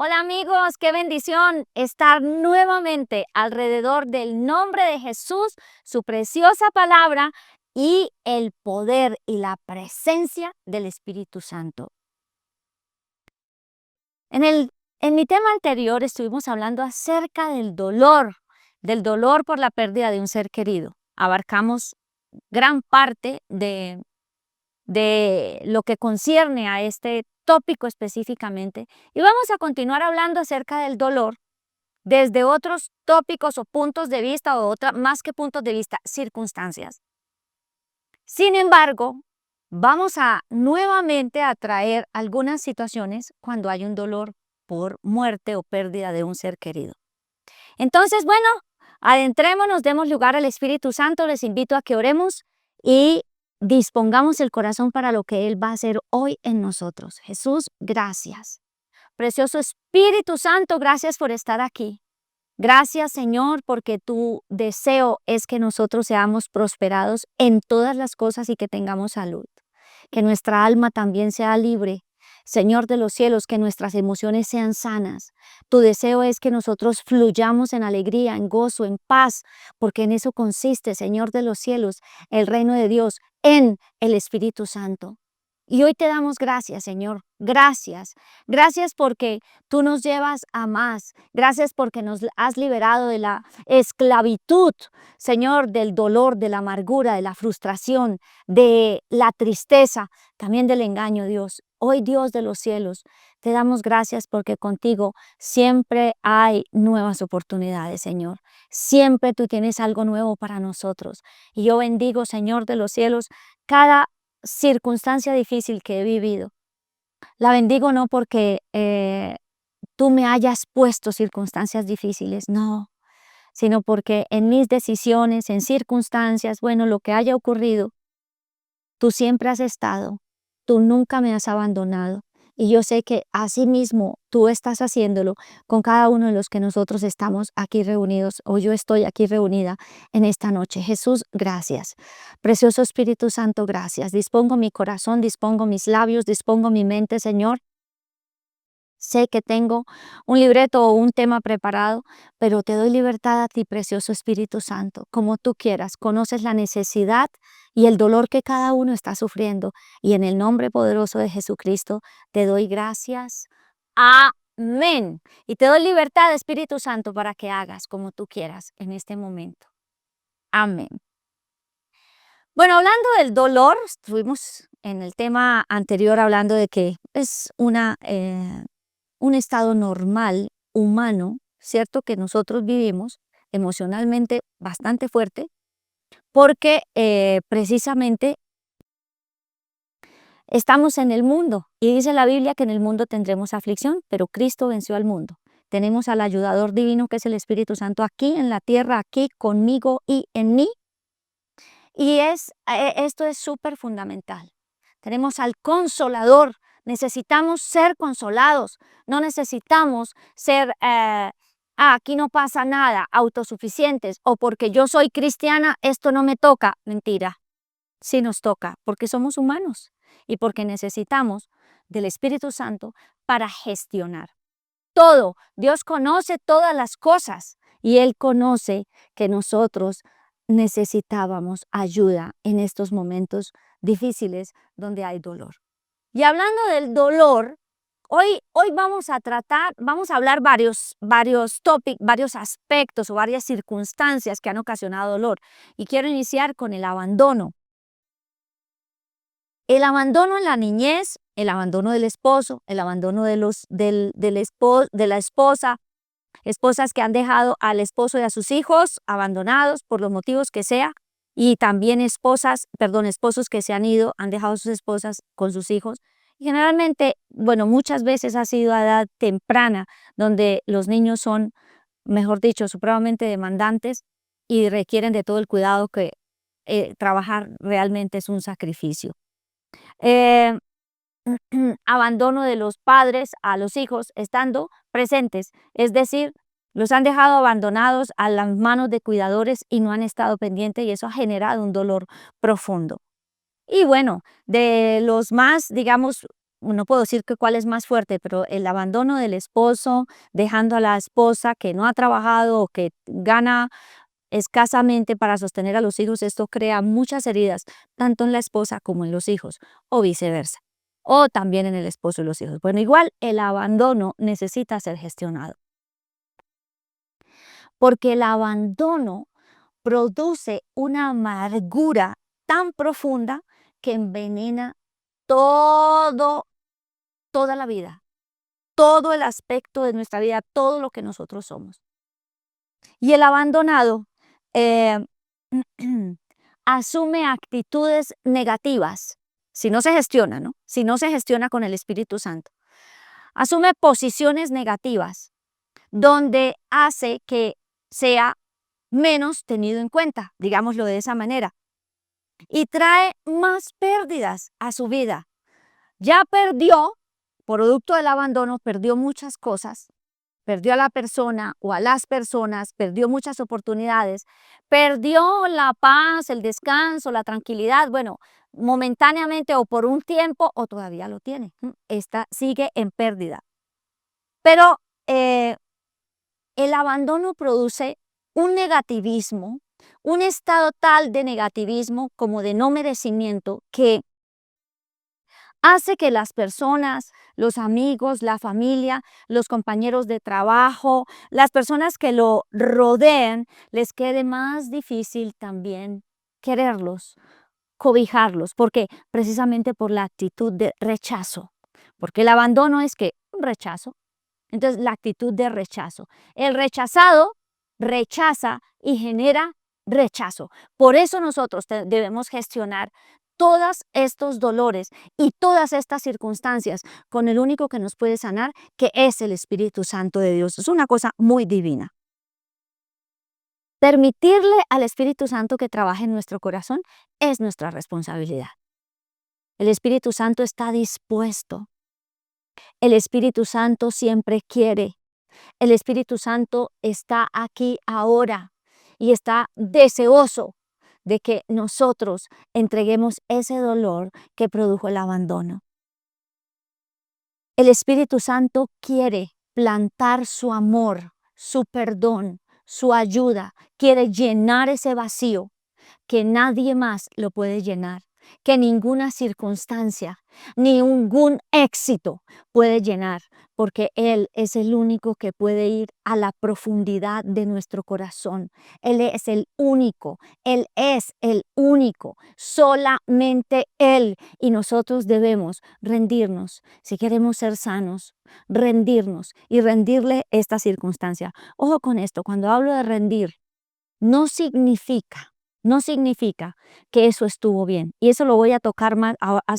Hola amigos, qué bendición estar nuevamente alrededor del nombre de Jesús, su preciosa palabra y el poder y la presencia del Espíritu Santo. En mi tema anterior estuvimos hablando acerca del dolor por la pérdida de un ser querido. Abarcamos gran parte de lo que concierne a este tópico específicamente y vamos a continuar hablando acerca del dolor desde otros tópicos o puntos de vista más que puntos de vista, circunstancias. Sin embargo, vamos a nuevamente a traer algunas situaciones cuando hay un dolor por muerte o pérdida de un ser querido. Entonces, bueno, adentrémonos, demos lugar al Espíritu Santo, les invito a que oremos y dispongamos el corazón para lo que Él va a hacer hoy en nosotros. Jesús, gracias. Precioso Espíritu Santo, gracias por estar aquí. Gracias, Señor, porque tu deseo es que nosotros seamos prosperados en todas las cosas y que tengamos salud. Que nuestra alma también sea libre. Señor de los cielos, que nuestras emociones sean sanas. Tu deseo es que nosotros fluyamos en alegría, en gozo, en paz, porque en eso consiste, Señor de los cielos, el reino de Dios en el Espíritu Santo. Y hoy te damos gracias, Señor. Gracias. Gracias porque tú nos llevas a más. Gracias porque nos has liberado de la esclavitud, Señor, del dolor, de la amargura, de la frustración, de la tristeza, también del engaño, Dios. Hoy, Dios de los cielos, te damos gracias porque contigo siempre hay nuevas oportunidades, Señor. Siempre tú tienes algo nuevo para nosotros. Y yo bendigo, Señor de los cielos, cada circunstancia difícil que he vivido. La bendigo no porque tú me hayas puesto circunstancias difíciles, no, sino porque en mis decisiones, en circunstancias, bueno, lo que haya ocurrido, tú siempre has estado, tú nunca me has abandonado. Y yo sé que así mismo tú estás haciéndolo con cada uno de los que nosotros estamos aquí reunidos o yo estoy aquí reunida en esta noche. Jesús, gracias. Precioso Espíritu Santo, gracias. Dispongo mi corazón, dispongo mis labios, dispongo mi mente, Señor. Sé que tengo un libreto o un tema preparado, pero te doy libertad a ti, precioso Espíritu Santo, como tú quieras. Conoces la necesidad y el dolor que cada uno está sufriendo. Y en el nombre poderoso de Jesucristo te doy gracias. Amén. Y te doy libertad, Espíritu Santo, para que hagas como tú quieras en este momento. Amén. Bueno, hablando del dolor, estuvimos en el tema anterior hablando de que es un estado normal, humano, ¿cierto? Que nosotros vivimos emocionalmente bastante fuerte, porque precisamente estamos en el mundo y dice la Biblia que en el mundo tendremos aflicción, pero Cristo venció al mundo. Tenemos al ayudador divino que es el Espíritu Santo aquí en la tierra, aquí conmigo y en mí. Y esto es súper fundamental. Tenemos al Consolador. Necesitamos ser consolados. No necesitamos ser, aquí no pasa nada, autosuficientes. O porque yo soy cristiana, esto no me toca. Mentira. Sí nos toca, porque somos humanos y porque necesitamos del Espíritu Santo para gestionar todo. Dios conoce todas las cosas y Él conoce que nosotros necesitábamos ayuda en estos momentos difíciles donde hay dolor. Y hablando del dolor, hoy vamos a hablar varios aspectos o varias circunstancias que han ocasionado dolor. Y quiero iniciar con el abandono. El abandono en la niñez, el abandono del esposo, el abandono de la esposa, esposas que han dejado al esposo y a sus hijos abandonados por los motivos que sea, y también esposos que se han ido, han dejado a sus esposas con sus hijos. Y generalmente, bueno, muchas veces ha sido a edad temprana, donde los niños son, mejor dicho, supremamente demandantes y requieren de todo el cuidado que trabajar realmente es un sacrificio. Eh, Abandono de los padres a los hijos estando presentes, es decir, los han dejado abandonados a las manos de cuidadores y no han estado pendientes y eso ha generado un dolor profundo. Y bueno, de los más, digamos, no puedo decir que cuál es más fuerte, pero el abandono del esposo, dejando a la esposa que no ha trabajado o que gana escasamente para sostener a los hijos, esto crea muchas heridas, tanto en la esposa como en los hijos, o viceversa, o también en el esposo y los hijos. Bueno, igual el abandono necesita ser gestionado, porque el abandono produce una amargura tan profunda que envenena todo, toda la vida, todo el aspecto de nuestra vida, todo lo que nosotros somos. Y el abandonado eh, asume actitudes negativas si no se gestiona, ¿no? Si no se gestiona con el Espíritu Santo. Asume posiciones negativas donde hace que sea menos tenido en cuenta, digámoslo de esa manera, y trae más pérdidas a su vida. Ya perdió, producto del abandono, perdió muchas cosas, perdió a la persona o a las personas, perdió muchas oportunidades, perdió la paz, el descanso, la tranquilidad, bueno, momentáneamente o por un tiempo o todavía lo tiene. Esta sigue en pérdida. Pero el abandono produce un negativismo, un estado tal de negativismo como de no merecimiento que hace que las personas, los amigos, la familia, los compañeros de trabajo, las personas que lo rodean, les quede más difícil también quererlos, cobijarlos. ¿Por qué? Precisamente por la actitud de rechazo. Porque el abandono es que un rechazo. Entonces, la actitud de rechazo. El rechazado rechaza y genera rechazo. Por eso nosotros debemos gestionar todos estos dolores y todas estas circunstancias con el único que nos puede sanar, que es el Espíritu Santo de Dios. Es una cosa muy divina. Permitirle al Espíritu Santo que trabaje en nuestro corazón es nuestra responsabilidad. El Espíritu Santo está dispuesto. El Espíritu Santo siempre quiere. El Espíritu Santo está aquí ahora y está deseoso de que nosotros entreguemos ese dolor que produjo el abandono. El Espíritu Santo quiere plantar su amor, su perdón, su ayuda, quiere llenar ese vacío que nadie más lo puede llenar, que ninguna circunstancia, ni ningún éxito puede llenar, porque Él es el único que puede ir a la profundidad de nuestro corazón. Él es el único, Él es el único, solamente Él. Y nosotros debemos rendirnos, si queremos ser sanos, rendirnos y rendirle esta circunstancia. Ojo con esto, cuando hablo de rendir, no significa que eso estuvo bien. Y eso lo voy a tocar más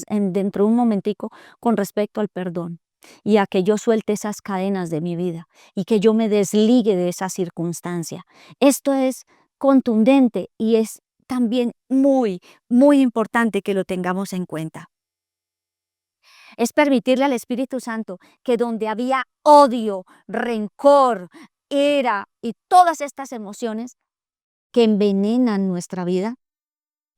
dentro de un momentico con respecto al perdón y a que yo suelte esas cadenas de mi vida y que yo me desligue de esa circunstancia. Esto es contundente y es también muy, muy importante que lo tengamos en cuenta. Es permitirle al Espíritu Santo que donde había odio, rencor, ira y todas estas emociones que envenenan nuestra vida,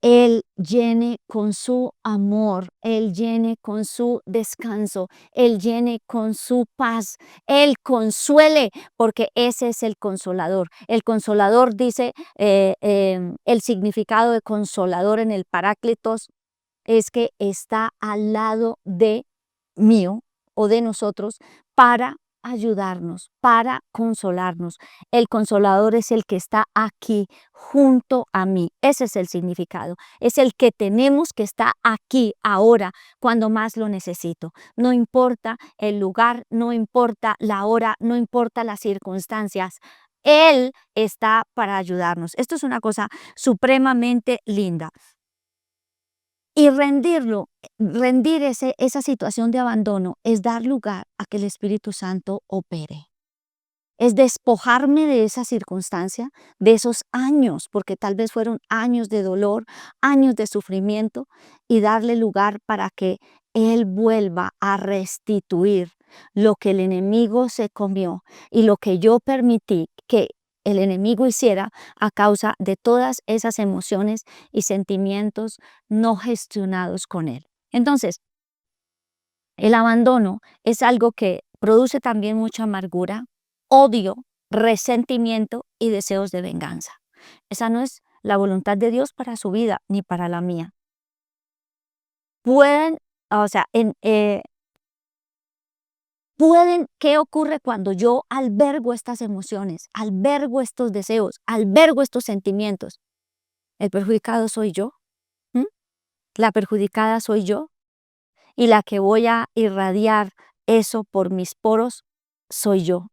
Él llene con su amor, Él llene con su descanso, Él llene con su paz, Él consuele, porque ese es el consolador. El consolador dice, el significado de consolador en el Paráclitos es que está al lado de mío o de nosotros para ayudarnos, para consolarnos. El consolador es el que está aquí junto a mí. Ese es el significado. Es el que tenemos que estar aquí ahora cuando más lo necesito. No importa el lugar, no importa la hora, no importa las circunstancias. Él está para ayudarnos. Esto es una cosa supremamente linda. Y rendir esa situación de abandono es dar lugar a que el Espíritu Santo opere. Es despojarme de esa circunstancia, de esos años, porque tal vez fueron años de dolor, años de sufrimiento, y darle lugar para que Él vuelva a restituir lo que el enemigo se comió y lo que yo permití que el enemigo hiciera a causa de todas esas emociones y sentimientos no gestionados con Él. Entonces, El abandono es algo que produce también mucha amargura, odio, resentimiento y deseos de venganza. Esa no es la voluntad de Dios para su vida ni para la mía. Pueden, o sea, ¿qué ocurre cuando yo albergo estas emociones, albergo estos deseos, albergo estos sentimientos? El perjudicado soy yo, ¿m? La perjudicada soy yo, y la que voy a irradiar eso por mis poros soy yo.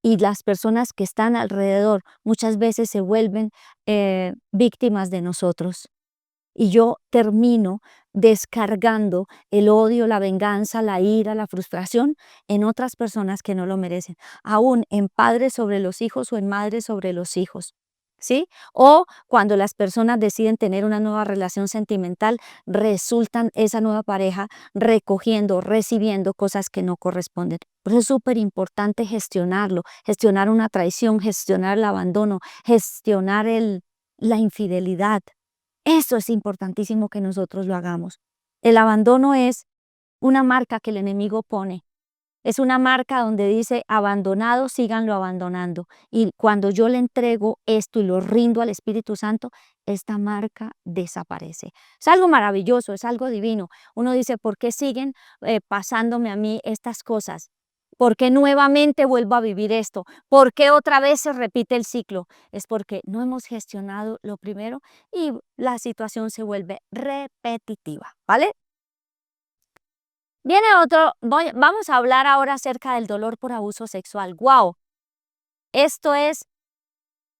Y las personas que están alrededor muchas veces se vuelven víctimas de nosotros. Y yo termino descargando el odio, la venganza, la ira, la frustración en otras personas que no lo merecen, aún en padres sobre los hijos o en madres sobre los hijos, ¿sí? O cuando las personas deciden tener una nueva relación sentimental, resultan esa nueva pareja recogiendo, recibiendo cosas que no corresponden. Por eso es súper importante gestionarlo, gestionar una traición, gestionar el abandono, gestionar la infidelidad. Eso es importantísimo que nosotros lo hagamos. El abandono es una marca que el enemigo pone. Es una marca donde dice abandonado, síganlo abandonando. Y cuando yo le entrego esto y lo rindo al Espíritu Santo, esta marca desaparece. Es algo maravilloso, es algo divino. Uno dice, ¿por qué siguen pasándome a mí estas cosas? ¿Por qué nuevamente vuelvo a vivir esto? ¿Por qué otra vez se repite el ciclo? Es porque no hemos gestionado lo primero y la situación se vuelve repetitiva, ¿vale? Viene otro, vamos a hablar ahora acerca del dolor por abuso sexual. ¡Wow! Esto es,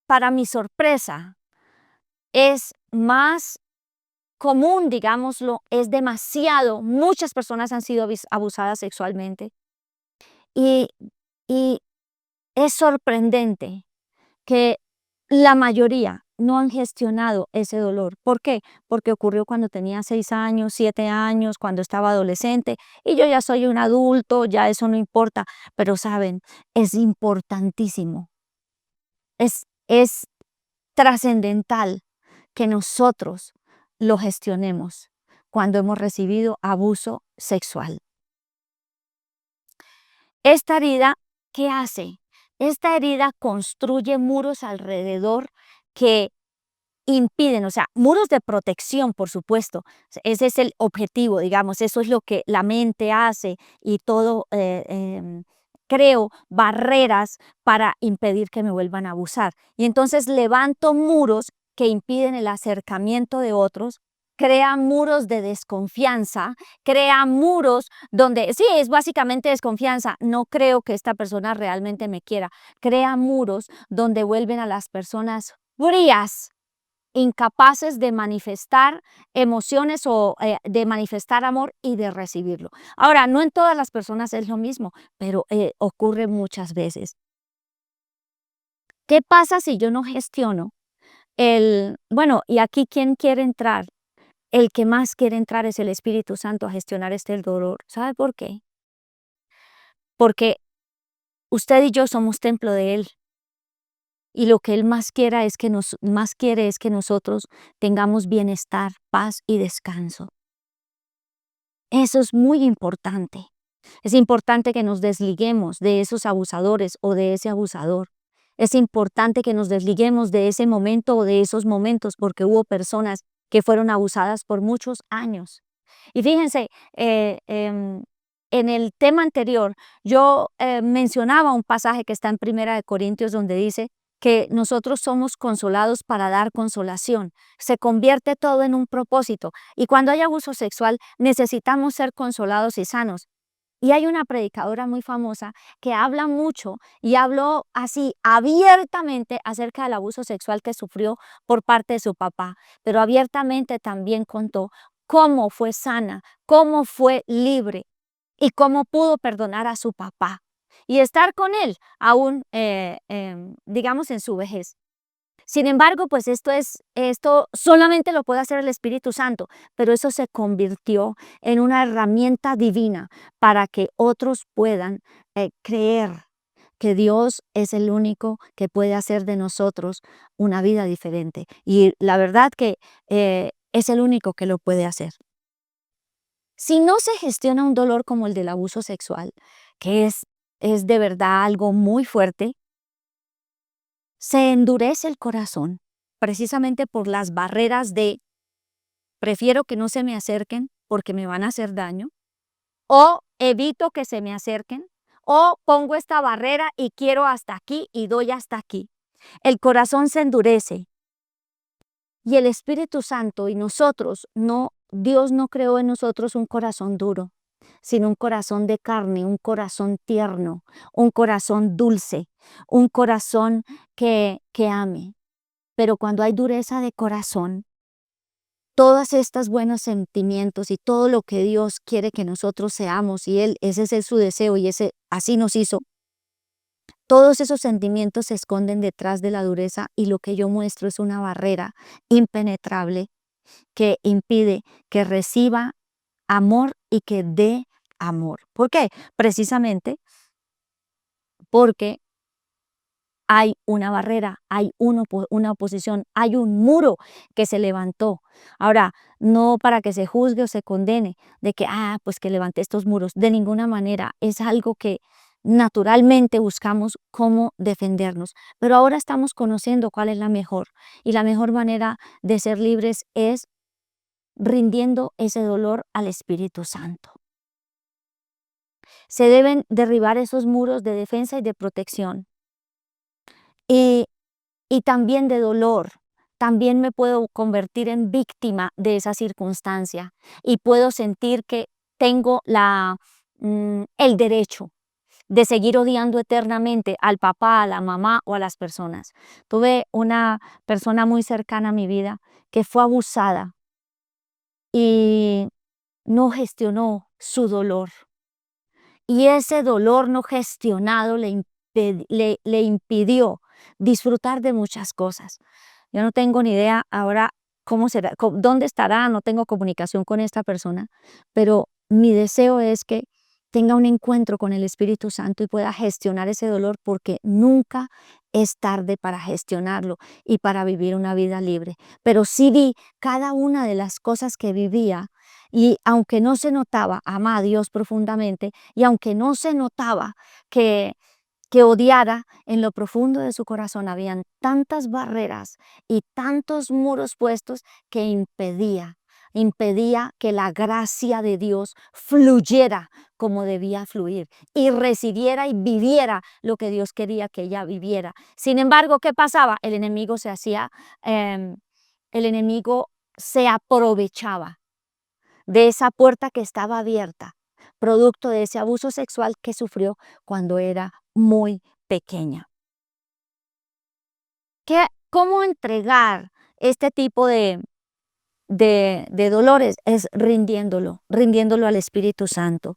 para mi sorpresa, es más común, digámoslo, es demasiado. Muchas personas han sido abusadas sexualmente y, y es sorprendente que la mayoría no han gestionado ese dolor. ¿Por qué? Porque ocurrió cuando tenía 6 años, 7 años, cuando estaba adolescente y yo ya soy un adulto, ya eso no importa. Pero saben, es importantísimo, es trascendental que nosotros lo gestionemos cuando hemos recibido abuso sexual. Esta herida, ¿qué hace? Esta herida construye muros alrededor que impiden, o sea, muros de protección, por supuesto. Ese es el objetivo, digamos, eso es lo que la mente hace y todo, creo barreras para impedir que me vuelvan a abusar. Y entonces levanto muros que impiden el acercamiento de otros, crea muros de desconfianza, crea muros donde, sí, es básicamente desconfianza, no creo que esta persona realmente me quiera, crea muros donde vuelven a las personas frías, incapaces de manifestar emociones o de manifestar amor y de recibirlo. Ahora, no en todas las personas es lo mismo, pero ocurre muchas veces. ¿Qué pasa si yo no gestiono bueno, y aquí quién quiere entrar? El que más quiere entrar es el Espíritu Santo a gestionar este dolor. ¿Sabe por qué? Porque usted y yo somos templo de Él. Y lo que Él más quiere es que nosotros tengamos bienestar, paz y descanso. Eso es muy importante. Es importante que nos desliguemos de esos abusadores o de ese abusador. Es importante que nos desliguemos de ese momento o de esos momentos porque hubo personas que fueron abusadas por muchos años. Y fíjense, en el tema anterior yo mencionaba un pasaje que está en Primera de Corintios donde dice que nosotros somos consolados para dar consolación. Se convierte todo en un propósito. Y cuando hay abuso sexual necesitamos ser consolados y sanos. Y hay una predicadora muy famosa que habla mucho y habló así abiertamente acerca del abuso sexual que sufrió por parte de su papá, pero abiertamente también contó cómo fue sana, cómo fue libre y cómo pudo perdonar a su papá y estar con él aún, digamos, en su vejez. Sin embargo, pues esto solamente lo puede hacer el Espíritu Santo, pero eso se convirtió en una herramienta divina para que otros puedan creer que Dios es el único que puede hacer de nosotros una vida diferente. Y la verdad que es el único que lo puede hacer. Si no se gestiona un dolor como el del abuso sexual, que es de verdad algo muy fuerte, se endurece el corazón precisamente por las barreras de prefiero que no se me acerquen porque me van a hacer daño, o evito que se me acerquen, o pongo esta barrera y quiero hasta aquí y doy hasta aquí. El corazón se endurece y el Espíritu Santo y nosotros no, Dios no creó en nosotros un corazón duro, sino un corazón de carne, un corazón tierno, un corazón dulce, un corazón que ame. Pero cuando hay dureza de corazón, todas estas buenos sentimientos y todo lo que Dios quiere que nosotros seamos, y ese es su deseo y así nos hizo, todos esos sentimientos se esconden detrás de la dureza y lo que yo muestro es una barrera impenetrable que impide que reciba amor y que dé amor. ¿Por qué? Precisamente porque hay una barrera, hay una oposición, hay un muro que se levantó. Ahora, no para que se juzgue o se condene de que, pues que levanté estos muros, de ninguna manera, es algo que naturalmente buscamos cómo defendernos, pero ahora estamos conociendo cuál es la mejor y la mejor manera de ser libres es rindiendo ese dolor al Espíritu Santo. Se deben derribar esos muros de defensa y de protección. Y y también de dolor. También me puedo convertir en víctima de esa circunstancia y puedo sentir que tengo el derecho de seguir odiando eternamente al papá, a la mamá o a las personas. Tuve una persona muy cercana a mi vida que fue abusada y no gestionó su dolor. Y ese dolor no gestionado le impidió disfrutar de muchas cosas. Yo no tengo ni idea ahora cómo será, dónde estará, no tengo comunicación con esta persona, pero mi deseo es que tenga un encuentro con el Espíritu Santo y pueda gestionar ese dolor porque nunca es tarde para gestionarlo y para vivir una vida libre. Pero sí vi cada una de las cosas que vivía y aunque no se notaba, ama a Dios profundamente y aunque no se notaba que odiara, en lo profundo de su corazón habían tantas barreras y tantos muros puestos que impedía que la gracia de Dios fluyera como debía fluir y recibiera y viviera lo que Dios quería que ella viviera. Sin embargo, ¿qué pasaba? El enemigo se aprovechaba de esa puerta que estaba abierta, producto de ese abuso sexual que sufrió cuando era muy pequeña. ¿Cómo entregar este tipo de dolores? Es rindiéndolo al Espíritu Santo.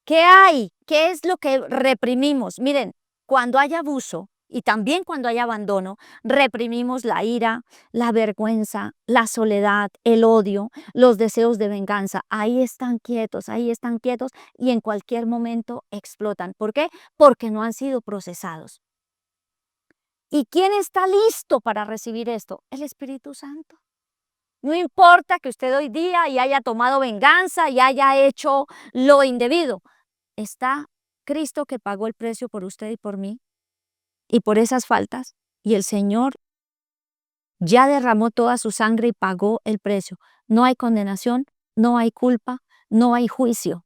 ¿Qué hay? ¿Qué es lo que reprimimos? Miren, cuando hay abuso y también cuando hay abandono, reprimimos la ira, la vergüenza, la soledad, el odio, los deseos de venganza. Ahí están quietos y en cualquier momento explotan. ¿Por qué? Porque no han sido procesados. ¿Y quién está listo para recibir esto? El Espíritu Santo. No importa que usted hoy día y haya tomado venganza y haya hecho lo indebido. Está Cristo que pagó el precio por usted y por mí y por esas faltas. Y el Señor ya derramó toda su sangre y pagó el precio. No hay condenación, no hay culpa, no hay juicio.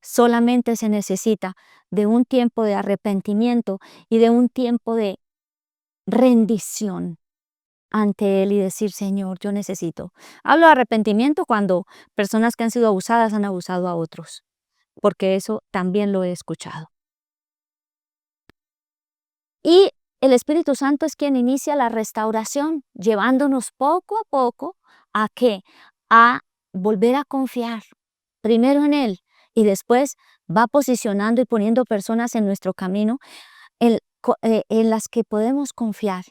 Solamente se necesita de un tiempo de arrepentimiento y de un tiempo de rendición ante Él y decir, Señor, yo necesito. Hablo de arrepentimiento cuando personas que han sido abusadas han abusado a otros, porque eso también lo he escuchado. Y el Espíritu Santo es quien inicia la restauración, llevándonos poco a poco ¿a qué? A volver a confiar, primero en Él y después va posicionando y poniendo personas en nuestro camino en las que podemos confiar,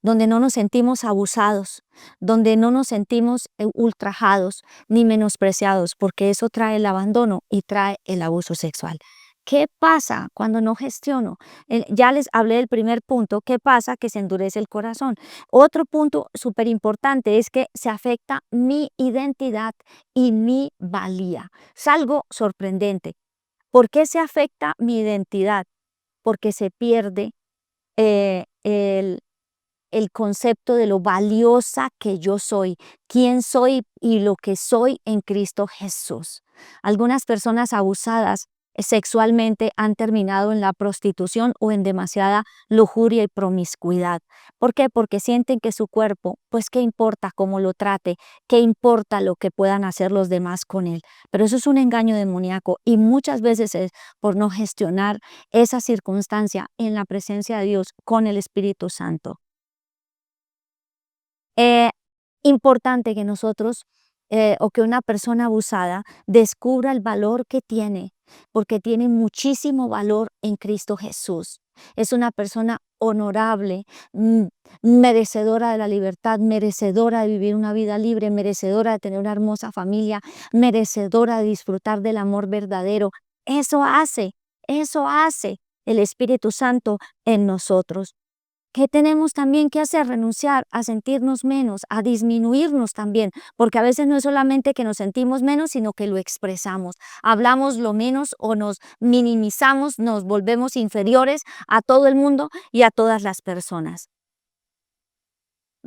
donde no nos sentimos abusados, donde no nos sentimos ultrajados ni menospreciados, porque eso trae el abandono y trae el abuso sexual. ¿Qué pasa cuando no gestiono? Ya les hablé del primer punto, ¿qué pasa? Que se endurece el corazón. Otro punto súper importante es que se afecta mi identidad y mi valía. Es algo sorprendente. ¿Por qué se afecta mi identidad? Porque se pierde el concepto de lo valiosa que yo soy, quién soy y lo que soy en Cristo Jesús. Algunas personas abusadas sexualmente han terminado en la prostitución o en demasiada lujuria y promiscuidad. ¿Por qué? Porque sienten que su cuerpo, pues qué importa cómo lo trate, qué importa lo que puedan hacer los demás con él. Pero eso es un engaño demoníaco y muchas veces es por no gestionar esa circunstancia en la presencia de Dios con el Espíritu Santo. Eh, Importante que nosotros o que una persona abusada descubra el valor que tiene, porque tiene muchísimo valor en Cristo Jesús. Es una persona honorable, merecedora de la libertad, merecedora de vivir una vida libre, merecedora de tener una hermosa familia, merecedora de disfrutar del amor verdadero. Eso hace el Espíritu Santo en nosotros. ¿Qué tenemos también que hacer? Renunciar a sentirnos menos, a disminuirnos también, porque a veces no es solamente que nos sentimos menos, sino que lo expresamos. Hablamos lo menos o nos minimizamos, nos volvemos inferiores a todo el mundo y a todas las personas.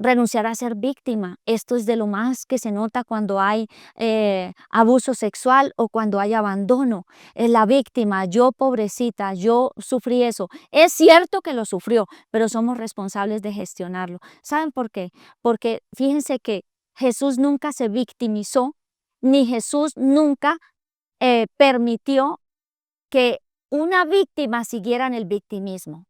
Renunciar a ser víctima. Esto es de lo más que se nota cuando hay abuso sexual o cuando hay abandono. Es la víctima, yo pobrecita, yo sufrí eso. Es cierto que lo sufrió, pero somos responsables de gestionarlo. ¿Saben por qué? Porque fíjense que Jesús nunca se victimizó, ni Jesús nunca permitió que una víctima siguiera en el victimismo.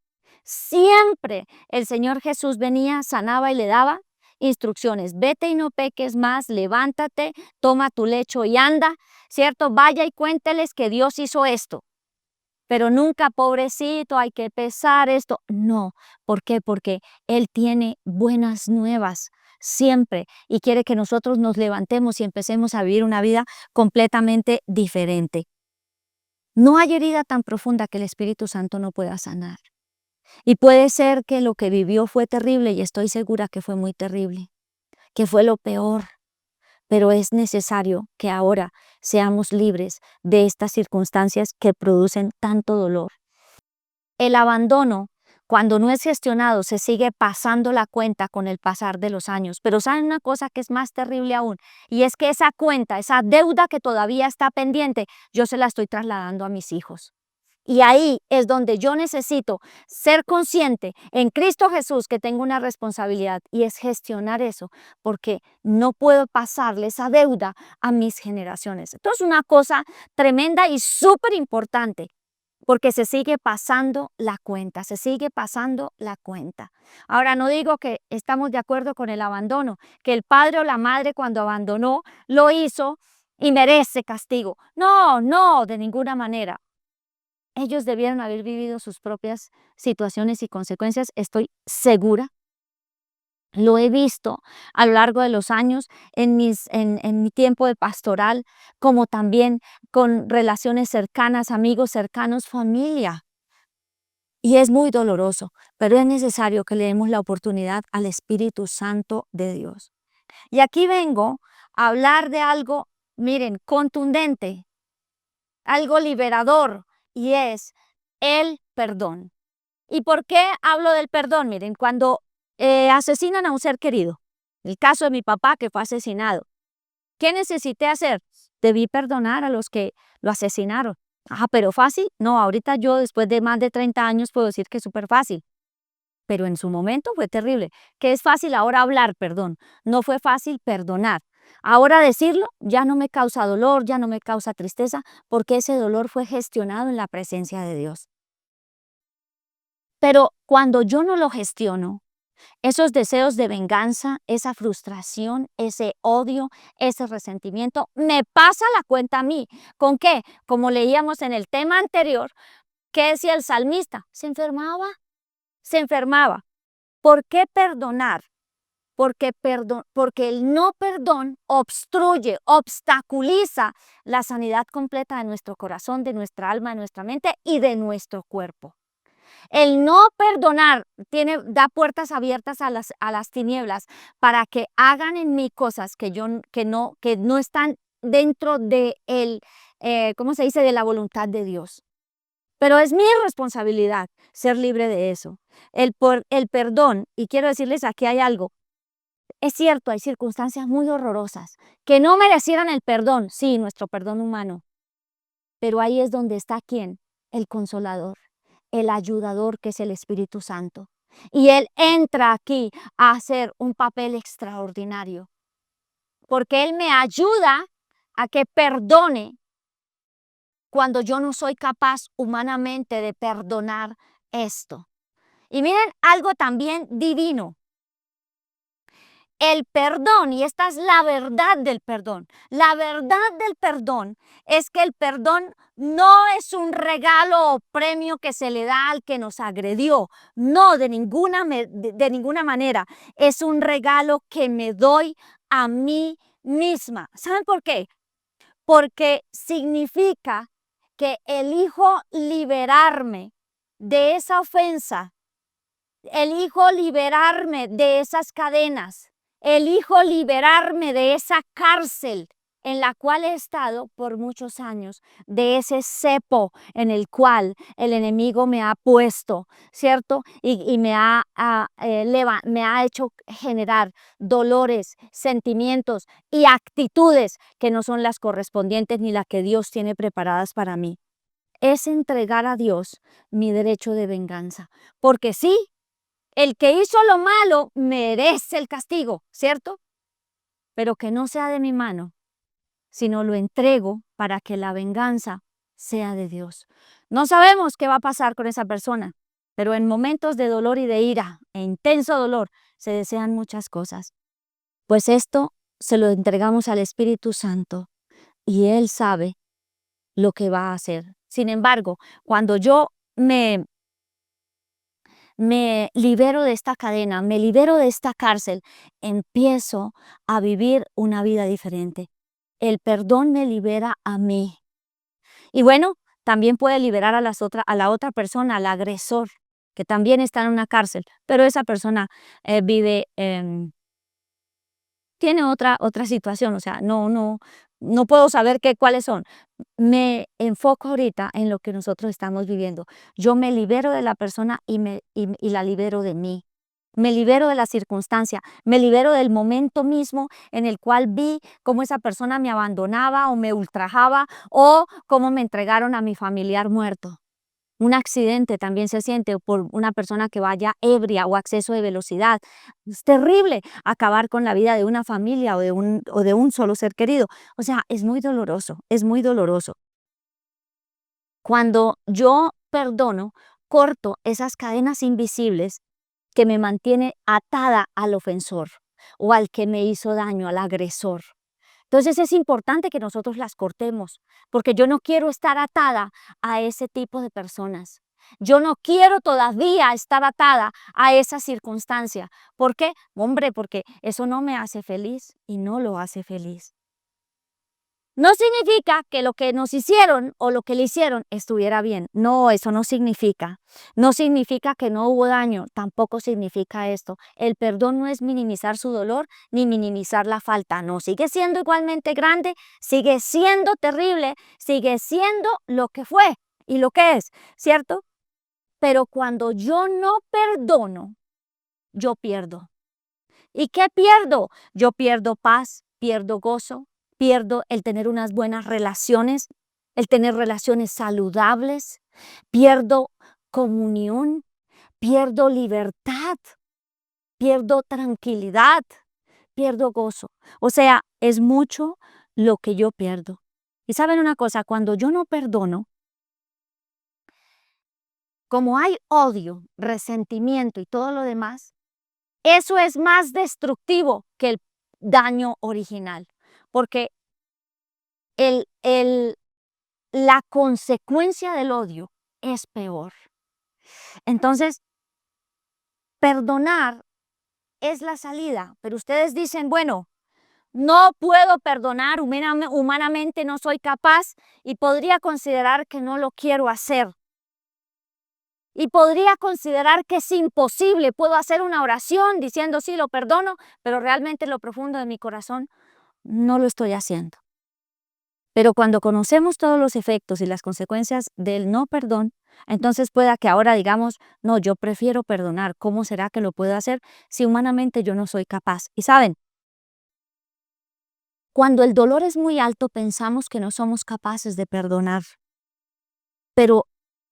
Siempre el Señor Jesús venía, sanaba y le daba instrucciones. Vete y no peques más, levántate, toma tu lecho y anda, ¿cierto? Vaya y cuénteles que Dios hizo esto. Pero nunca, pobrecito, hay que pesar esto. No, ¿por qué? Porque Él tiene buenas nuevas siempre y quiere que nosotros nos levantemos y empecemos a vivir una vida completamente diferente. No hay herida tan profunda que el Espíritu Santo no pueda sanar. Y puede ser que lo que vivió fue terrible, y estoy segura que fue muy terrible, que fue lo peor, pero es necesario que ahora seamos libres de estas circunstancias que producen tanto dolor. El abandono, cuando no es gestionado, se sigue pasando la cuenta con el pasar de los años. Pero ¿saben una cosa que es más terrible aún? Y es que esa cuenta, esa deuda que todavía está pendiente, yo se la estoy trasladando a mis hijos. Y ahí es donde yo necesito ser consciente en Cristo Jesús que tengo una responsabilidad y es gestionar eso, porque no puedo pasarle esa deuda a mis generaciones. Esto es una cosa tremenda y súper importante, porque se sigue pasando la cuenta, se sigue pasando la cuenta. Ahora, no digo que estamos de acuerdo con el abandono, que el padre o la madre cuando abandonó lo hizo y merece castigo. No, no, de ninguna manera. Ellos debieron haber vivido sus propias situaciones y consecuencias, estoy segura. Lo he visto a lo largo de los años en mi tiempo de pastoral, como también con relaciones cercanas, amigos cercanos, familia. Y es muy doloroso, pero es necesario que le demos la oportunidad al Espíritu Santo de Dios. Y aquí vengo a hablar de algo, miren, contundente, algo liberador, y es el perdón. ¿Y por qué hablo del perdón? Miren, cuando asesinan a un ser querido, el caso de mi papá que fue asesinado, ¿qué necesité hacer? Debí perdonar a los que lo asesinaron. Pero fácil, no, ahorita yo después de más de 30 años puedo decir que es súper fácil, pero en su momento fue terrible. Que es fácil ahora hablar, perdón, no fue fácil perdonar. Ahora decirlo ya no me causa dolor, ya no me causa tristeza, porque ese dolor fue gestionado en la presencia de Dios. Pero cuando yo no lo gestiono, esos deseos de venganza, esa frustración, ese odio, ese resentimiento, me pasa la cuenta a mí. ¿Con qué? Como leíamos en el tema anterior, ¿qué decía el salmista? Se enfermaba. ¿Por qué perdonar? porque el no perdón obstruye, obstaculiza la sanidad completa de nuestro corazón, de nuestra alma, de nuestra mente y de nuestro cuerpo. El no perdonar da puertas abiertas a las tinieblas para que hagan en mí cosas que no están dentro de ¿cómo se dice?, de la voluntad de Dios. Pero es mi responsabilidad ser libre de eso. El perdón, y quiero decirles aquí hay algo, es cierto, hay circunstancias muy horrorosas que no merecieran el perdón, sí, nuestro perdón humano, pero ahí es donde está ¿quién? El Consolador, el ayudador que es el Espíritu Santo. Y Él entra aquí a hacer un papel extraordinario, porque Él me ayuda a que perdone cuando yo no soy capaz humanamente de perdonar esto. Y miren algo también divino. El perdón, y esta es la verdad del perdón. La verdad del perdón es que el perdón no es un regalo o premio que se le da al que nos agredió. No, de ninguna manera. Es un regalo que me doy a mí misma. ¿Saben por qué? Porque significa que elijo liberarme de esa ofensa, elijo liberarme de esas cadenas, elijo liberarme de esa cárcel en la cual he estado por muchos años, de ese cepo en el cual el enemigo me ha puesto, ¿cierto? Y me ha hecho generar dolores, sentimientos y actitudes que no son las correspondientes ni las que Dios tiene preparadas para mí. Es entregar a Dios mi derecho de venganza, porque sí, el que hizo lo malo merece el castigo, ¿cierto? Pero que no sea de mi mano, sino lo entrego para que la venganza sea de Dios. No sabemos qué va a pasar con esa persona, pero en momentos de dolor y de ira e intenso dolor se desean muchas cosas. Pues esto se lo entregamos al Espíritu Santo y Él sabe lo que va a hacer. Sin embargo, cuando yo me libero de esta cadena, me libero de esta cárcel, empiezo a vivir una vida diferente. El perdón me libera a mí. Y bueno, también puede liberar a la otra persona, al agresor, que también está en una cárcel, pero esa persona tiene otra situación, o sea, no puedo saber cuáles son. Me enfoco ahorita en lo que nosotros estamos viviendo. Yo me libero de la persona y la libero de mí. Me libero de la circunstancia, me libero del momento mismo en el cual vi cómo esa persona me abandonaba o me ultrajaba o cómo me entregaron a mi familiar muerto. Un accidente también se siente por una persona que vaya ebria o a exceso de velocidad. Es terrible acabar con la vida de una familia o de un solo ser querido. O sea, es muy doloroso, es muy doloroso. Cuando yo perdono, corto esas cadenas invisibles que me mantiene atada al ofensor o al que me hizo daño, al agresor. Entonces es importante que nosotros las cortemos, porque yo no quiero estar atada a ese tipo de personas. Yo no quiero todavía estar atada a esa circunstancia. ¿Por qué? Hombre, porque eso no me hace feliz y no lo hace feliz. No significa que lo que nos hicieron o lo que le hicieron estuviera bien. No, eso no significa. No significa que no hubo daño. Tampoco significa esto. El perdón no es minimizar su dolor ni minimizar la falta. No, sigue siendo igualmente grande, sigue siendo terrible, sigue siendo lo que fue y lo que es, ¿cierto? Pero cuando yo no perdono, yo pierdo. ¿Y qué pierdo? Yo pierdo paz, pierdo gozo, pierdo el tener unas buenas relaciones, el tener relaciones saludables, pierdo comunión, pierdo libertad, pierdo tranquilidad, pierdo gozo. O sea, es mucho lo que yo pierdo. Y saben una cosa, cuando yo no perdono, como hay odio, resentimiento y todo lo demás, eso es más destructivo que el daño original, porque la consecuencia del odio es peor. Entonces, perdonar es la salida, pero ustedes dicen, bueno, no puedo perdonar, humanamente no soy capaz y podría considerar que no lo quiero hacer. Y podría considerar que es imposible. Puedo hacer una oración diciendo sí, lo perdono, pero realmente en lo profundo de mi corazón no lo estoy haciendo. Pero cuando conocemos todos los efectos y las consecuencias del no perdón, entonces pueda que ahora digamos, no, yo prefiero perdonar. ¿Cómo será que lo puedo hacer si humanamente yo no soy capaz? Y saben, cuando el dolor es muy alto pensamos que no somos capaces de perdonar, pero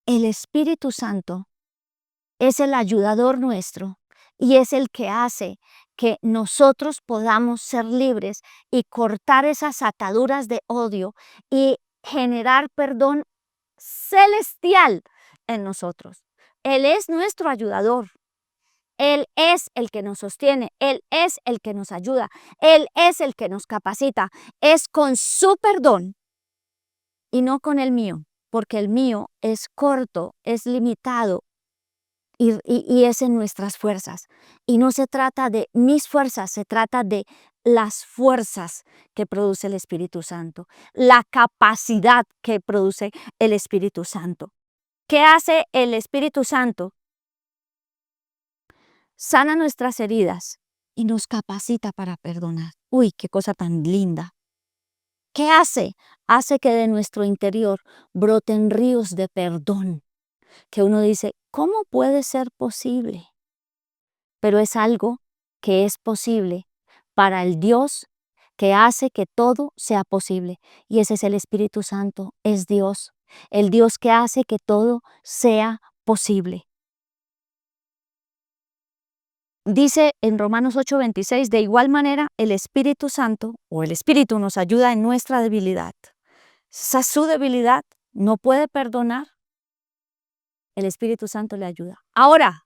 el Espíritu Santo es el ayudador nuestro y es el que hace que nosotros podamos ser libres y cortar esas ataduras de odio y generar perdón celestial en nosotros. Él es nuestro ayudador. Él es el que nos sostiene, Él es el que nos ayuda, Él es el que nos capacita. Es con su perdón y no con el mío, porque el mío es corto, es limitado y es en nuestras fuerzas. Y no se trata de mis fuerzas, se trata de las fuerzas que produce el Espíritu Santo, la capacidad que produce el Espíritu Santo. ¿Qué hace el Espíritu Santo? Sana nuestras heridas y nos capacita para perdonar. Uy, qué cosa tan linda. ¿Qué hace? Hace que de nuestro interior broten ríos de perdón, que uno dice, ¿cómo puede ser posible? Pero es algo que es posible para el Dios que hace que todo sea posible. Y ese es el Espíritu Santo, es Dios, el Dios que hace que todo sea posible. Dice en Romanos 8:26, de igual manera el Espíritu Santo o el Espíritu nos ayuda en nuestra debilidad. Esa es su debilidad, no puede perdonar, el Espíritu Santo le ayuda. Ahora,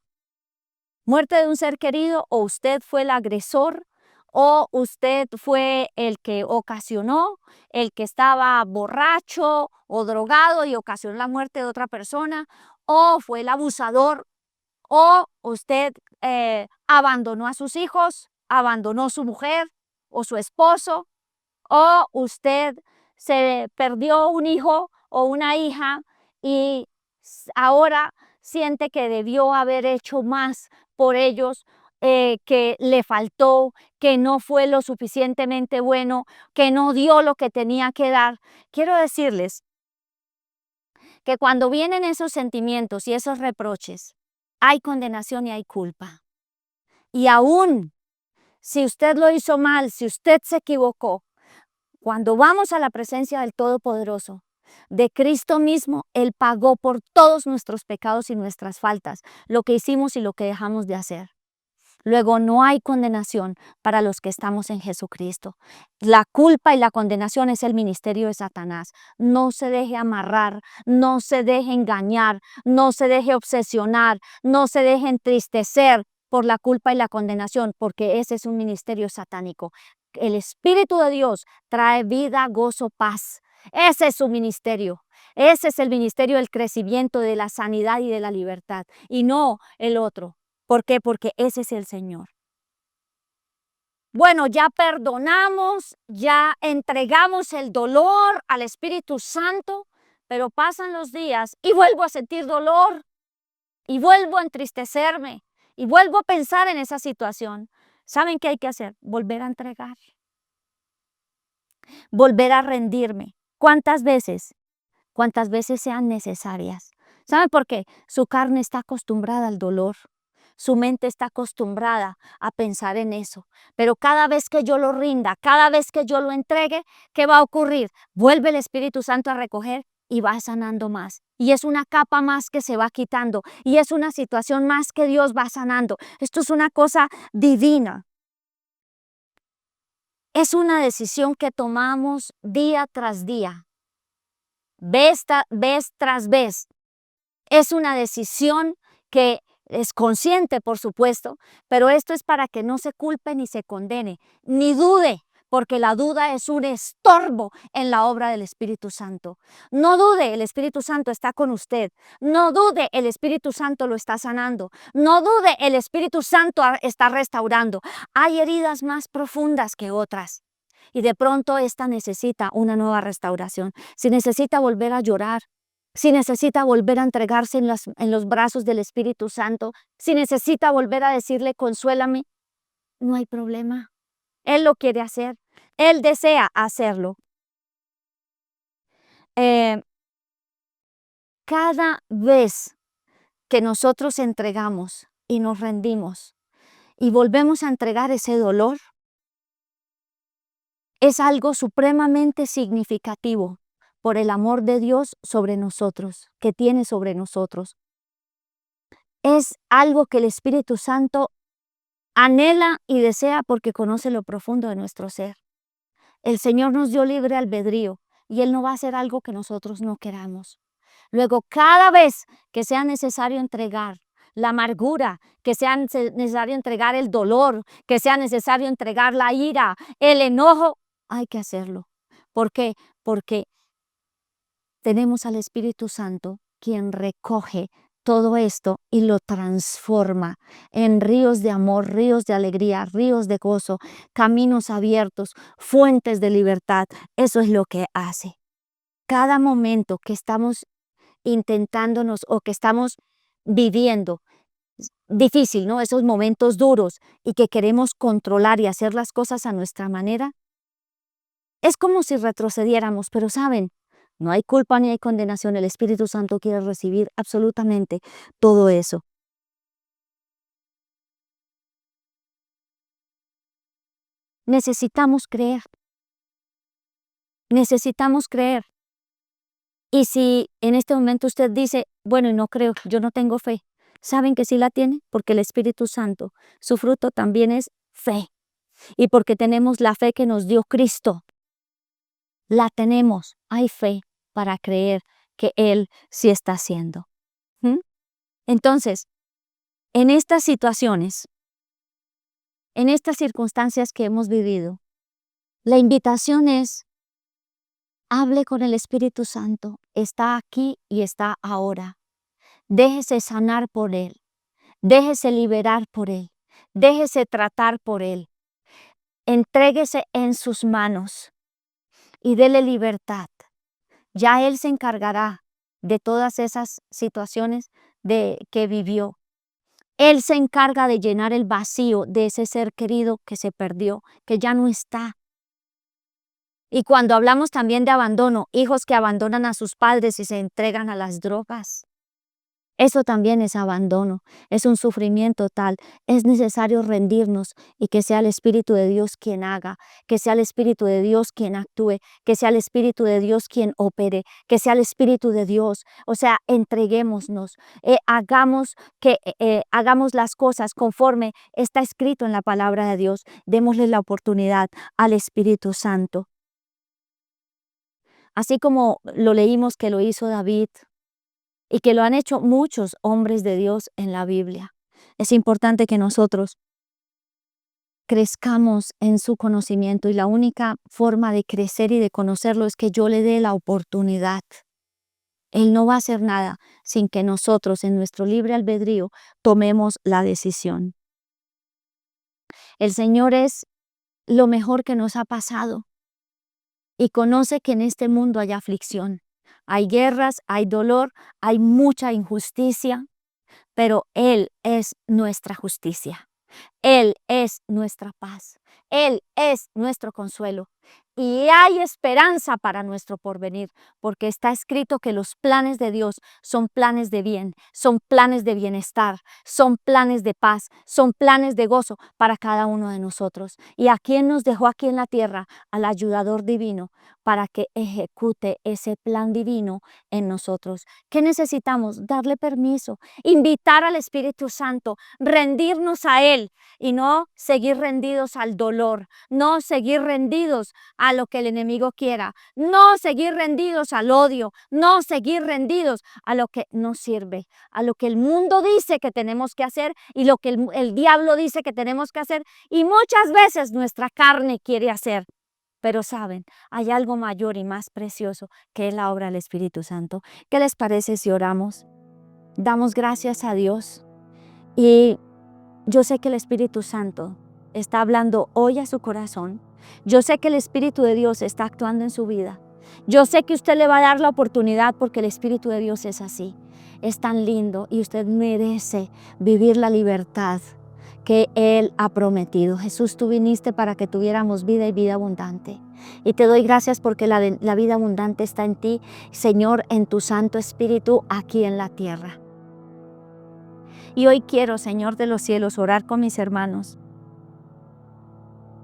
muerte de un ser querido o usted fue el agresor o usted fue el que ocasionó, el que estaba borracho o drogado y ocasionó la muerte de otra persona, o fue el abusador, o usted abandonó a sus hijos, abandonó su mujer o su esposo, o usted se perdió un hijo o una hija y ahora siente que debió haber hecho más por ellos, que le faltó, que no fue lo suficientemente bueno, que no dio lo que tenía que dar. Quiero decirles que cuando vienen esos sentimientos y esos reproches, hay condenación y hay culpa. Y aún si usted lo hizo mal, si usted se equivocó, cuando vamos a la presencia del Todopoderoso, de Cristo mismo, Él pagó por todos nuestros pecados y nuestras faltas, lo que hicimos y lo que dejamos de hacer. Luego no hay condenación para los que estamos en Jesucristo. La culpa y la condenación es el ministerio de Satanás. No se deje amarrar, no se deje engañar, no se deje obsesionar, no se deje entristecer por la culpa y la condenación, porque ese es un ministerio satánico. El Espíritu de Dios trae vida, gozo, paz. Ese es su ministerio. Ese es el ministerio del crecimiento, de la sanidad y de la libertad, y no el otro. ¿Por qué? Porque ese es el Señor. Bueno, ya perdonamos, ya entregamos el dolor al Espíritu Santo, pero pasan los días y vuelvo a sentir dolor y vuelvo a entristecerme y vuelvo a pensar en esa situación. ¿Saben qué hay que hacer? Volver a entregar, volver a rendirme. ¿Cuántas veces? Cuántas veces sean necesarias. ¿Saben por qué? Su carne está acostumbrada al dolor. Su mente está acostumbrada a pensar en eso. Pero cada vez que yo lo rinda, cada vez que yo lo entregue, ¿qué va a ocurrir? Vuelve el Espíritu Santo a recoger y va sanando más. Y es una capa más que se va quitando. Y es una situación más que Dios va sanando. Esto es una cosa divina. Es una decisión que tomamos día tras día, vez tras vez. Es una decisión que es consciente, por supuesto, pero esto es para que no se culpe ni se condene, ni dude, porque la duda es un estorbo en la obra del Espíritu Santo. No dude, el Espíritu Santo está con usted. No dude, el Espíritu Santo lo está sanando. No dude, el Espíritu Santo está restaurando. Hay heridas más profundas que otras. Y de pronto esta necesita una nueva restauración. Si necesita volver a llorar, si necesita volver a entregarse en los brazos del Espíritu Santo, si necesita volver a decirle, consuélame, no hay problema. Él lo quiere hacer. Él desea hacerlo. Cada vez que nosotros entregamos y nos rendimos y volvemos a entregar ese dolor, es algo supremamente significativo por el amor de Dios sobre nosotros, que tiene sobre nosotros. Es algo que el Espíritu Santo anhela y desea porque conoce lo profundo de nuestro ser. El Señor nos dio libre albedrío y Él no va a hacer algo que nosotros no queramos. Luego, cada vez que sea necesario entregar la amargura, que sea necesario entregar el dolor, que sea necesario entregar la ira, el enojo, hay que hacerlo. ¿Por qué? Porque tenemos al Espíritu Santo quien recoge todo esto y lo transforma en ríos de amor, ríos de alegría, ríos de gozo, caminos abiertos, fuentes de libertad. Eso es lo que hace. Cada momento que estamos intentándonos o que estamos viviendo difícil, ¿no? Esos momentos duros y que queremos controlar y hacer las cosas a nuestra manera, es como si retrocediéramos, pero ¿saben? No hay culpa ni hay condenación. El Espíritu Santo quiere recibir absolutamente todo eso. Necesitamos creer. Necesitamos creer. Y si en este momento usted dice, bueno, no creo, yo no tengo fe, ¿saben que sí la tiene? Porque el Espíritu Santo, su fruto también es fe. Y porque tenemos la fe que nos dio Cristo. La tenemos. Hay fe para creer que Él sí está haciendo. Entonces, en estas situaciones, en estas circunstancias que hemos vivido, la invitación es, hable con el Espíritu Santo. Está aquí y está ahora. Déjese sanar por Él. Déjese liberar por Él. Déjese tratar por Él. Entréguese en sus manos y dele libertad. Ya Él se encargará de todas esas situaciones que vivió. Él se encarga de llenar el vacío de ese ser querido que se perdió, que ya no está. Y cuando hablamos también de abandono, hijos que abandonan a sus padres y se entregan a las drogas. Eso también es abandono, es un sufrimiento tal. Es necesario rendirnos y que sea el Espíritu de Dios quien haga, que sea el Espíritu de Dios quien actúe, que sea el Espíritu de Dios quien opere, que sea el Espíritu de Dios. O sea, entreguémonos, hagamos las cosas conforme está escrito en la palabra de Dios. Démosle la oportunidad al Espíritu Santo. Así como lo leímos que lo hizo David, y que lo han hecho muchos hombres de Dios en la Biblia. Es importante que nosotros crezcamos en su conocimiento y la única forma de crecer y de conocerlo es que yo le dé la oportunidad. Él no va a hacer nada sin que nosotros en nuestro libre albedrío tomemos la decisión. El Señor es lo mejor que nos ha pasado y conoce que en este mundo hay aflicción. Hay guerras, hay dolor, hay mucha injusticia, pero Él es nuestra justicia. Él es nuestra paz. Él es nuestro consuelo. Y hay esperanza para nuestro porvenir, porque está escrito que los planes de Dios son planes de bien, son planes de bienestar, son planes de paz, son planes de gozo para cada uno de nosotros. ¿Y a quién nos dejó aquí en la tierra? Al ayudador divino, para que ejecute ese plan divino en nosotros. ¿Qué necesitamos? Darle permiso, invitar al Espíritu Santo, rendirnos a Él y no seguir rendidos al dolor, no seguir rendidos a lo que el enemigo quiera, no seguir rendidos al odio, no seguir rendidos a lo que no sirve, a lo que el mundo dice que tenemos que hacer y lo que el diablo dice que tenemos que hacer y muchas veces nuestra carne quiere hacer. Pero saben, hay algo mayor y más precioso que es la obra del Espíritu Santo. ¿Qué les parece si oramos? Damos gracias a Dios y yo sé que el Espíritu Santo está hablando hoy a su corazón. Yo sé que el Espíritu de Dios está actuando en su vida. Yo sé que usted le va a dar la oportunidad porque el Espíritu de Dios es así. Es tan lindo y usted merece vivir la libertad que Él ha prometido. Jesús, tú viniste para que tuviéramos vida y vida abundante. Y te doy gracias porque la vida abundante está en ti, Señor, en tu Santo Espíritu aquí en la tierra. Y hoy quiero, Señor de los cielos, orar con mis hermanos.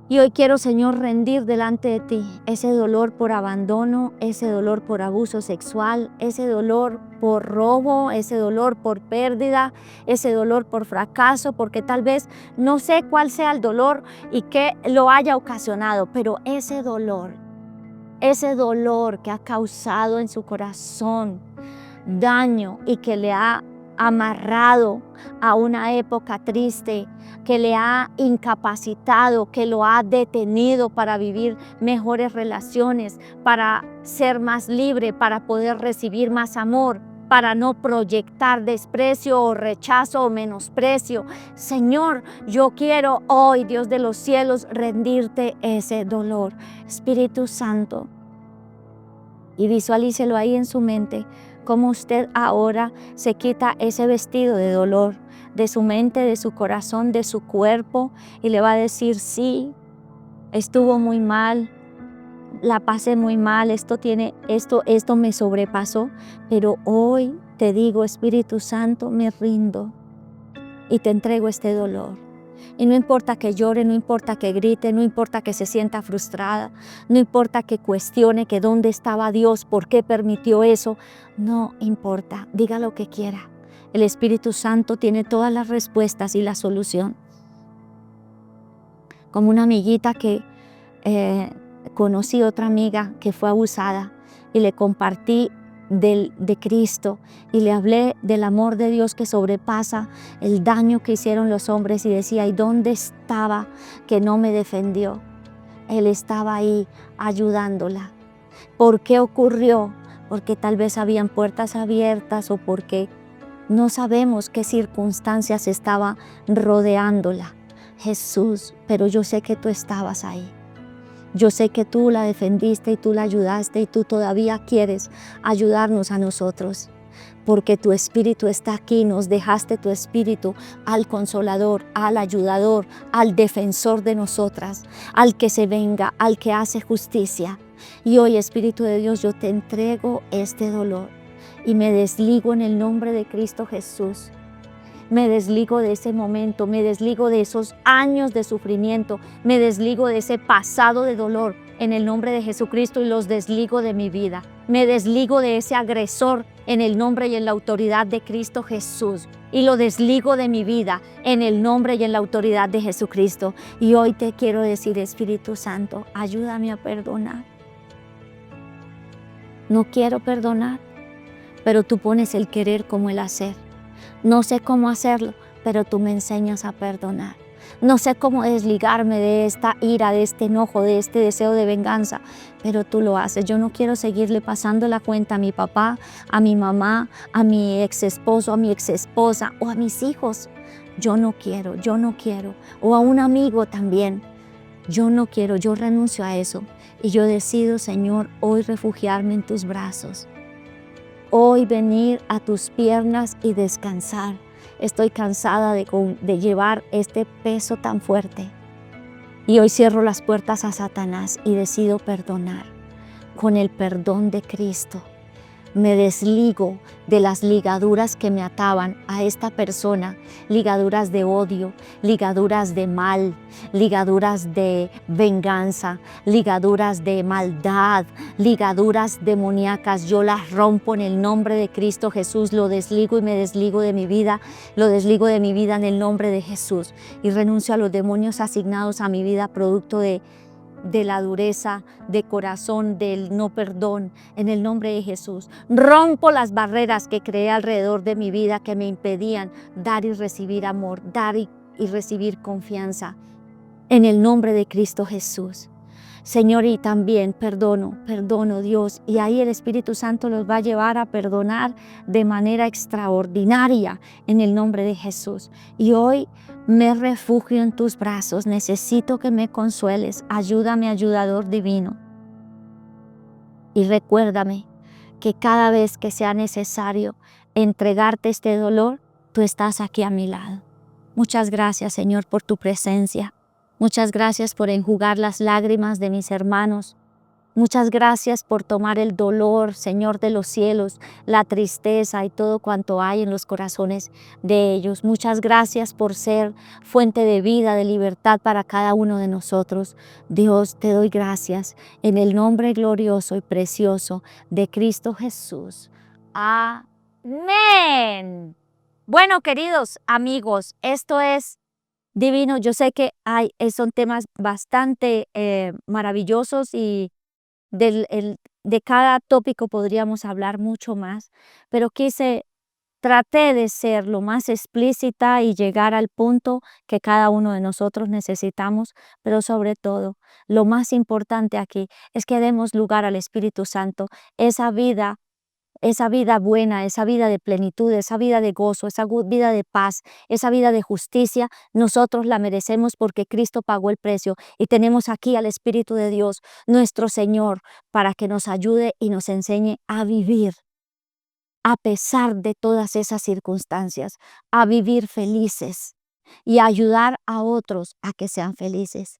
Y hoy quiero, Señor, rendir delante de ti ese dolor por abandono, ese dolor por abuso sexual, ese dolor por robo, ese dolor por pérdida, ese dolor por fracaso, porque tal vez no sé cuál sea el dolor y qué lo haya ocasionado, pero ese dolor que ha causado en su corazón daño y que le ha amarrado a una época triste, que le ha incapacitado, que lo ha detenido para vivir mejores relaciones, para ser más libre, para poder recibir más amor, para no proyectar desprecio o rechazo o menosprecio. Señor, yo quiero hoy, Dios de los cielos, rendirte ese dolor. Espíritu Santo, y visualícelo ahí en su mente, cómo usted ahora se quita ese vestido de dolor de su mente, de su corazón, de su cuerpo, y le va a decir: sí, estuvo muy mal, la pasé muy mal, esto me sobrepasó, pero hoy te digo, Espíritu Santo, me rindo y te entrego este dolor. Y no importa que llore, no importa que grite, no importa que se sienta frustrada, no importa que cuestione que dónde estaba Dios, por qué permitió eso, no importa, diga lo que quiera. El Espíritu Santo tiene todas las respuestas y la solución. Como una amiguita que conocí, otra amiga que fue abusada, y le compartí de Cristo y le hablé del amor de Dios que sobrepasa el daño que hicieron los hombres, y decía: ¿y dónde estaba que no me defendió? Él estaba ahí ayudándola. ¿Por qué ocurrió? Porque tal vez habían puertas abiertas o porque no sabemos qué circunstancias estaba rodeándola. Jesús, pero yo sé que tú estabas ahí. Yo sé que tú la defendiste y tú la ayudaste, y tú todavía quieres ayudarnos a nosotros, porque tu Espíritu está aquí. Nos dejaste tu Espíritu al Consolador, al Ayudador, al Defensor de nosotras, al que se venga, al que hace justicia. Y hoy, Espíritu de Dios, yo te entrego este dolor y me desligo en el nombre de Cristo Jesús. Me desligo de ese momento, me desligo de esos años de sufrimiento, me desligo de ese pasado de dolor en el nombre de Jesucristo, y los desligo de mi vida. Me desligo de ese agresor en el nombre y en la autoridad de Cristo Jesús, y lo desligo de mi vida en el nombre y en la autoridad de Jesucristo. Y hoy te quiero decir: Espíritu Santo, ayúdame a perdonar. No quiero perdonar, pero tú pones el querer como el hacer. No sé cómo hacerlo, pero tú me enseñas a perdonar. No sé cómo desligarme de esta ira, de este enojo, de este deseo de venganza, pero tú lo haces. Yo no quiero seguirle pasando la cuenta a mi papá, a mi mamá, a mi ex esposo, a mi ex esposa o a mis hijos. Yo no quiero. O a un amigo también. Yo no quiero, yo renuncio a eso. Y yo decido, Señor, hoy refugiarme en tus brazos. Hoy venir a tus piernas y descansar. Estoy cansada de llevar este peso tan fuerte. Y hoy cierro las puertas a Satanás y decido perdonar. Con el perdón de Cristo, me desligo de las ligaduras que me ataban a esta persona, ligaduras de odio, ligaduras de mal, ligaduras de venganza, ligaduras de maldad, ligaduras demoníacas. Yo las rompo en el nombre de Cristo Jesús, lo desligo y me desligo de mi vida, lo desligo de mi vida en el nombre de Jesús, y renuncio a los demonios asignados a mi vida producto de la dureza de corazón, del no perdón, en el nombre de Jesús. Rompo las barreras que creé alrededor de mi vida que me impedían dar y recibir amor, dar y recibir confianza, en el nombre de Cristo Jesús. Señor, y también perdono Dios, y ahí el Espíritu Santo los va a llevar a perdonar de manera extraordinaria en el nombre de Jesús. Y hoy me refugio en tus brazos, necesito que me consueles, ayúdame, ayudador divino. Y recuérdame que cada vez que sea necesario entregarte este dolor, tú estás aquí a mi lado. Muchas gracias, Señor, por tu presencia. Muchas gracias por enjugar las lágrimas de mis hermanos. Muchas gracias por tomar el dolor, Señor de los cielos, la tristeza y todo cuanto hay en los corazones de ellos. Muchas gracias por ser fuente de vida, de libertad para cada uno de nosotros. Dios, te doy gracias en el nombre glorioso y precioso de Cristo Jesús. Amén. Bueno, queridos amigos, esto es divino. Yo sé que son temas bastante maravillosos y de cada tópico podríamos hablar mucho más, pero traté de ser lo más explícita y llegar al punto que cada uno de nosotros necesitamos, pero sobre todo, lo más importante aquí es que demos lugar al Espíritu Santo, esa vida buena, esa vida de plenitud, esa vida de gozo, esa vida de paz, esa vida de justicia, nosotros la merecemos porque Cristo pagó el precio y tenemos aquí al Espíritu de Dios, nuestro Señor, para que nos ayude y nos enseñe a vivir a pesar de todas esas circunstancias, a vivir felices y a ayudar a otros a que sean felices.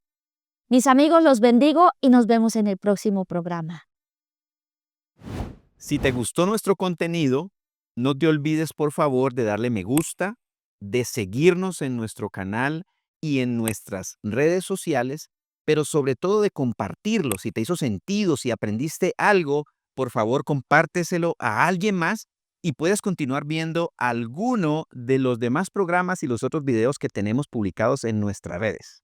Mis amigos, los bendigo y nos vemos en el próximo programa. Si te gustó nuestro contenido, no te olvides por favor de darle me gusta, de seguirnos en nuestro canal y en nuestras redes sociales, pero sobre todo de compartirlo. Si te hizo sentido, si aprendiste algo, por favor compárteselo a alguien más y puedes continuar viendo alguno de los demás programas y los otros videos que tenemos publicados en nuestras redes.